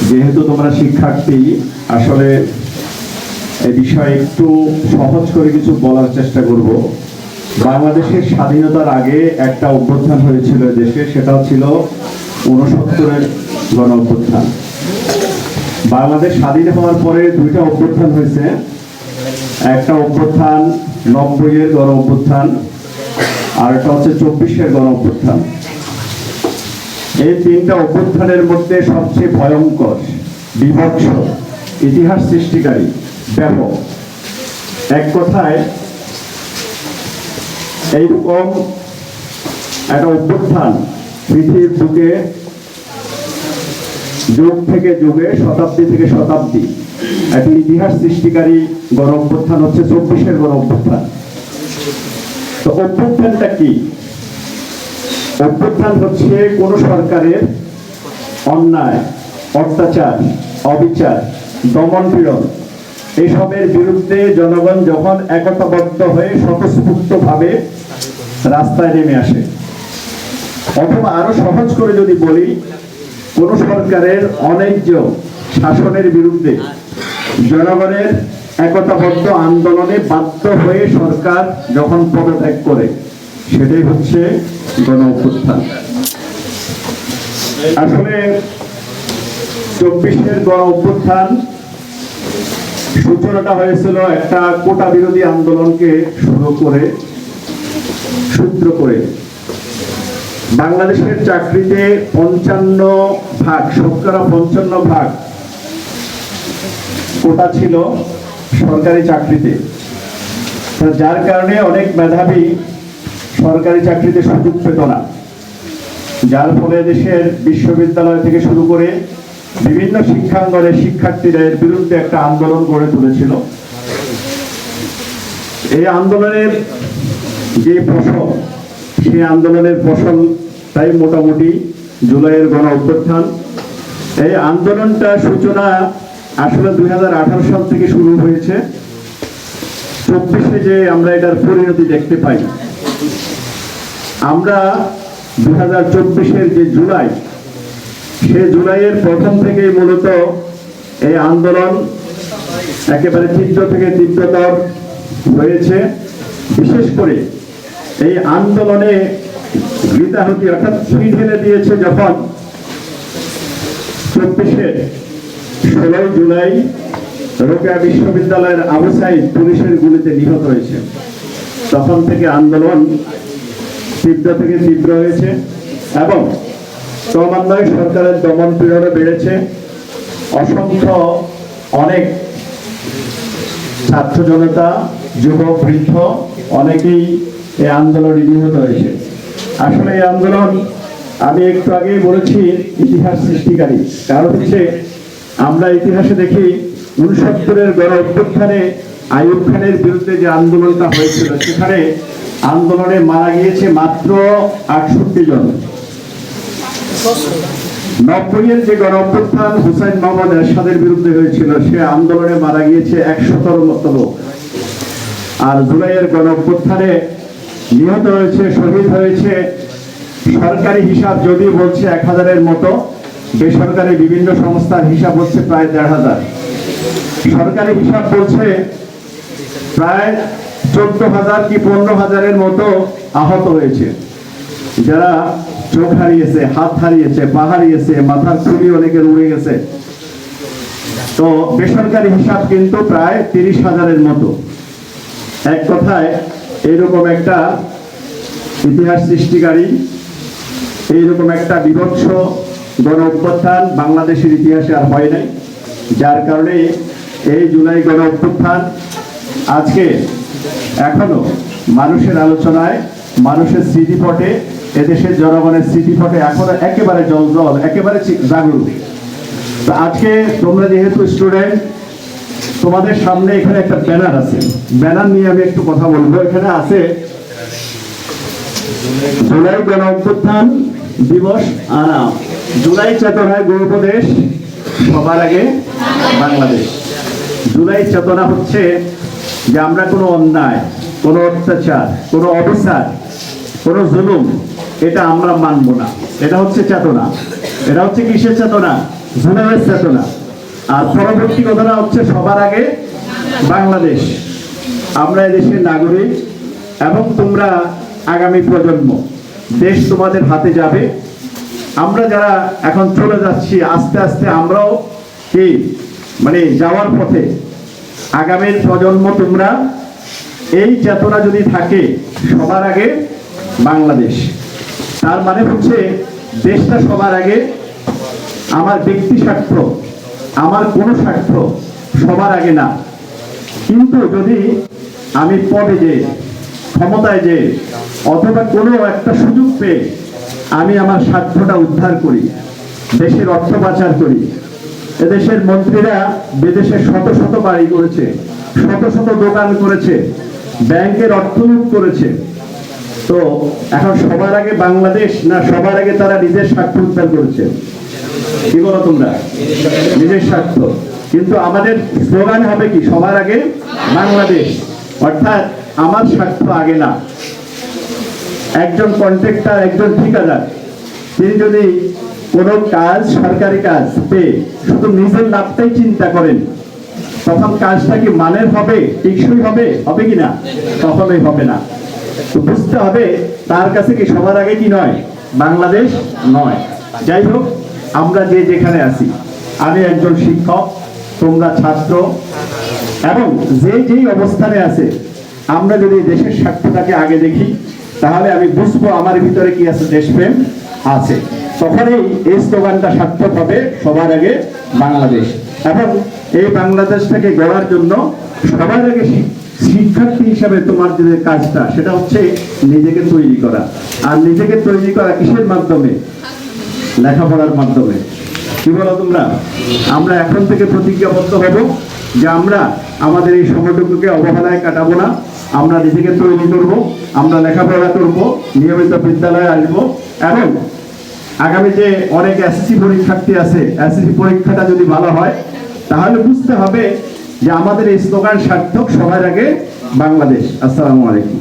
যেহেতু তোমরা শিক্ষার্থী, আসলে এই বিষয়ে একটু সহজ করে কিছু বলার চেষ্টা করব। বাংলাদেশের স্বাধীনতার আগে একটা অভ্যুত্থান হয়েছিল দেশে, সেটাও ছিল 69-এর গণ অভ্যুত্থান। বাংলাদেশ স্বাধীন হওয়ার পরে দুইটা অভ্যুত্থান হয়েছে। একটা অভ্যুত্থান 90-এর গণ অভ্যুত্থান, আর একটা হচ্ছে 24-এর গণ অভ্যুত্থান। এই তিনটা অভ্যুত্থানের মধ্যে সবচেয়ে ভয়ঙ্কর, বিভৎস, ইতিহাস সৃষ্টিকারী, ব্যাপক, এক কথায় এইরকম একটা অভ্যুত্থান পৃথিবীর বুকে যুগ থেকে যুগে, শতাব্দী থেকে শতাব্দী একটা ইতিহাস সৃষ্টিকারী গণ অভ্যুত্থান হচ্ছে 24-এর গণ অভ্যুত্থান। তো অভ্যুত্থানটা কি? অভ্যুত্থান হচ্ছে কোন সরকারের অন্যায়, অত্যাচার, অবিচার, দমন পীড়ন এসবের বিরুদ্ধে জনগণ যখন একতাবদ্ধ হয়ে স্বতঃস্ফূর্তভাবে রাস্তায় নেমে আসে। অথবা আরো সহজ করে যদি বলি, কোন সরকারের অন্যায্য শাসনের বিরুদ্ধে জনগণের একতাবদ্ধ আন্দোলনে বাধ্য হয়ে সরকার যখন পদত্যাগ করে, সেটাই হচ্ছে গণ অভ্যুত্থান। আসলে 24-এর গণ অভ্যুত্থান সূচনাটা হয়েছিল একটা কোটা বিরোধী আন্দোলনকে সূত্র করে। বাংলাদেশের চাকরিতে 55% শতকরা 55% কোটা ছিল সরকারি চাকরিতে, যার কারণে অনেক মেধাবী সরকারি চাকরিতে সুযোগ পেত না, যার ফলে দেশের বিশ্ববিদ্যালয় থেকে শুরু করে বিভিন্ন শিক্ষাঙ্গনের শিক্ষার্থীরা এর বিরুদ্ধে একটা আন্দোলন গড়ে তুলেছিল। এই আন্দোলনের যে ফসল, সেই আন্দোলনের ফসল তাই মোটামুটি জুলাইয়ের গণ অভ্যুত্থান। এই আন্দোলনটা সূচনা আসলে 2018 সাল থেকে শুরু হয়েছে। 24-এ যে আমরা এটার পরিণতি দেখতে পাই, আমরা 2024-এর যে জুলাই, সে জুলাইয়ের প্রথম থেকেই মূলত এই আন্দোলন একেবারে তীব্র থেকে তীব্রতর হয়েছে। বিশেষ করে এই আন্দোলনে গৃতাহুতি অর্থাৎ ছুঁই ঢেলে দিয়েছে যখন 24-এর 16 জুলাই রোকেয়া বিশ্ববিদ্যালয়ের আবু সাঈদ পুলিশের গুলিতে নিহত হয়েছে, তখন থেকে আন্দোলন তীব্র থেকে তীব্র হয়েছে এবং ক্রমান্বয়ে সরকারের দমন পীড়ন বেড়েছে। অসংখ্য অনেক ছাত্র জনতা, যুবক, বৃদ্ধ অনেকেই এই আন্দোলনে নিহত হয়েছে। আসলে এই আন্দোলন, আমি একটু আগেই বলেছি, ইতিহাস সৃষ্টিকারী। কারণ হচ্ছে আমরা ইতিহাসে দেখি 69-এর গণ অভ্যুত্থানে আইয়ুব খানের বিরুদ্ধে যে আন্দোলনটা হয়েছিল, সেখানে আন্দোলনে মারা গিয়েছে মাত্র 68 জন। 90-এর যে গণ অভ্যুত্থান হুসাইন মোহাম্মদ এরশাদের বিরুদ্ধে হয়েছিল, সে আন্দোলনে মারা গিয়েছে 100-র মতো লোক। আর জুলাইয়ের গণ অভ্যুত্থানে নিহত হয়েছে, শহীদ হয়েছে, সরকারি হিসাব যদি বলছে 1000-এর মতো, বেসরকারি বিভিন্ন সংস্থার হিসাব হচ্ছে প্রায় 1500। সরকারি হিসাব বলছে প্রায় 14,000 কি 15,000-এর মতো আহত হয়েছে, যারা চোখ হারিয়েছে, হাত হারিয়েছে, পা হারিয়েছে, মাথার খুলি অনেকের উড়ে গেছে। তো বেসরকারি হিসাব কিন্তু প্রায় 30,000-এর মতো। এক কথায় এইরকম একটা ইতিহাস সৃষ্টিকারী, এইরকম একটা বিভৎস গণ অভ্যুত্থান বাংলাদেশের ইতিহাসে আর হয় নাই। যার কারণে এই জুলাই গণ অভ্যুত্থান আজকে এখনো মানুষের আলোচনায়, মানুষের স্মৃতিপটে, এদেশের জনগণের স্মৃতিপটে এখনো একেবারে জল একেবারে জাগরুক। তো আজকে তোমরা যেহেতু স্টুডেন্ট, তোমাদের সামনে এখানে একটা ব্যানার আছে, ব্যানার নিয়ে আমি একটু কথা বলবো। এখানে আছে জুলাই গণ অভ্যুত্থান দিবস আনাম, জুলাই চেতনায় গৌরবদেশ, সবার আগে বাংলাদেশ। জুলাই চেতনা হচ্ছে যে আমরা কোনো অন্যায়, কোনো অত্যাচার, কোনো অবিচার, কোনো জুলুম, এটা আমরা মানব না। এটা হচ্ছে চেতনা। এটা হচ্ছে কিসের চেতনা? জুলাইয়ের চেতনা। আর পরবর্তী কথাটা হচ্ছে সবার আগে বাংলাদেশ। আমরা এদেশের নাগরিক এবং তোমরা আগামী প্রজন্ম, দেশ তোমাদের হাতে যাবে। আমরা যারা এখন চলে যাচ্ছি আস্তে আস্তে আমরাও কি মানে যাওয়ার পথে, আগামীর প্রজন্ম তোমরা এই চেতনা যদি থাকে সবার আগে বাংলাদেশ, তার মানে হচ্ছে দেশটা সবার আগে, আমার ব্যক্তি স্বার্থ, আমার কোনো স্বার্থ সবার আগে না। কিন্তু যদি আমি পদে যে, ক্ষমতায় যে, অথবা কোনো একটা সুযোগ পেয়ে আমি আমার স্বার্থটা উদ্ধার করি, দেশের অর্থ পাচার করি। এদেশের মন্ত্রীরা বিদেশে শত শত বাড়ি করেছে, শত শত দোকান করেছে, ব্যাংকের অর্থ লুট করেছে। তো এখন সবার আগে বাংলাদেশ না সবার আগে তারা নিজের স্বার্থ উদ্ধার করেছে? কি বলো তোমরা? নিজের স্বার্থ। কিন্তু আমাদের স্লোগান হবে কি? সবার আগে বাংলাদেশ। অর্থাৎ আমার স্বার্থ আগে না। একজন কন্ট্রাক্টর, একজন ঠিকাদার, তিনি যদি কোনো কাজ, সরকারি কাজ পেয়ে শুধু নিজের লাভটাই চিন্তা করেন, তখন কাজটা কি মানের হবে, টেকসই হবে, হবে কিনা? কখনোই হবে না। তো বুঝতে হবে তার কাছে কি সবার আগে কি নয়? বাংলাদেশ নয়। যাই হোক, আমরা যে যেখানে আছি, আমি একজন শিক্ষক, তোমরা ছাত্র, এবং যে যেই অবস্থানে আছে, আমরা যদি দেশের স্বার্থটাকে আগে দেখি, তাহলে আমি বুঝবো আমার ভিতরে কি আছে, দেশপ্রেম আছে। তখনই এই স্লোগানটা সার্থক হবে, সবার আগে বাংলাদেশ। এবং এই বাংলাদেশটাকে গড়ার জন্য সবার আগে শিক্ষার্থী হিসাবে তোমার যে কাজটা, সেটা হচ্ছে নিজেকে তৈরি করা। আর নিজেকে তৈরি করা কিসের মাধ্যমে? লেখাপড়ার মাধ্যমে। কি বলো তোমরা? আমরা এখন থেকে প্রতিজ্ঞাবদ্ধ হব যে আমরা আমাদের এই সময়টুকুকে অবহেলায় কাটাবো না। আমরা নিজেকে তৈরি করব, আমরা লেখাপড়া করব, নিয়মিত বিদ্যালয়ে আসব। এবং আগামী যে অনেক এসএসসি পরীক্ষার্থী আছে, এসএসসি পরীক্ষাটা যদি ভালো হয়, তাহলে বুঝতে হবে যে আমাদের এই স্লোগান সার্থক, সবার আগে বাংলাদেশ। আসসালামু আলাইকুম।